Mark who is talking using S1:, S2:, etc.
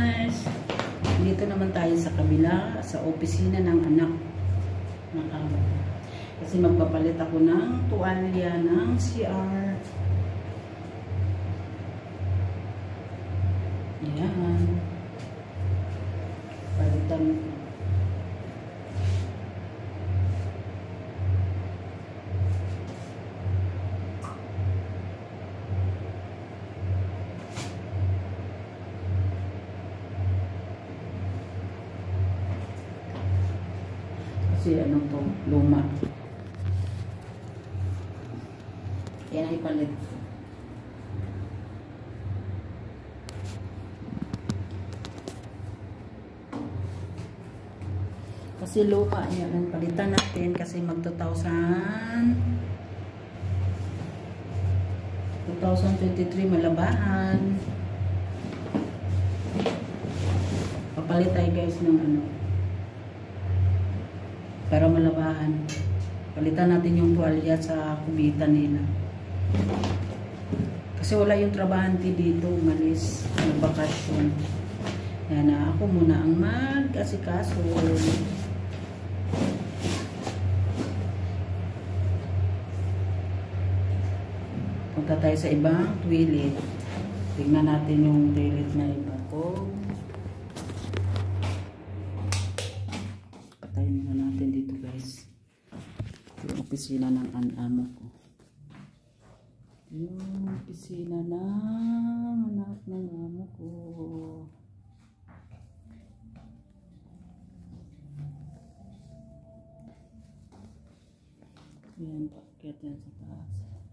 S1: guys! Dito naman tayo sa kabila, sa opisina ng anak ng amo. Kasi magpapalit ako ng tuwalya ng CR. Ayan. Palitan ko. Kasi ano to, luma. Yan ay palit. Kasi luma yan, palitan natin kasi mag 2023 malabahan. Papalit tayo guys ng ano para malabahan. Palitan natin yung tuwalya sa kubitan nila. Kasi wala yung trabahante dito, umalis ng bakasyon. Yan na, ako muna ang mag-asikaso. Punta tayo sa ibang toilet. Tingnan natin yung toilet na iba ko. Patayin na natin dito guys. Yung opisina ng amo ko. Yung opisina ng anak ng amo ko. Yan, bakit yan sa taas.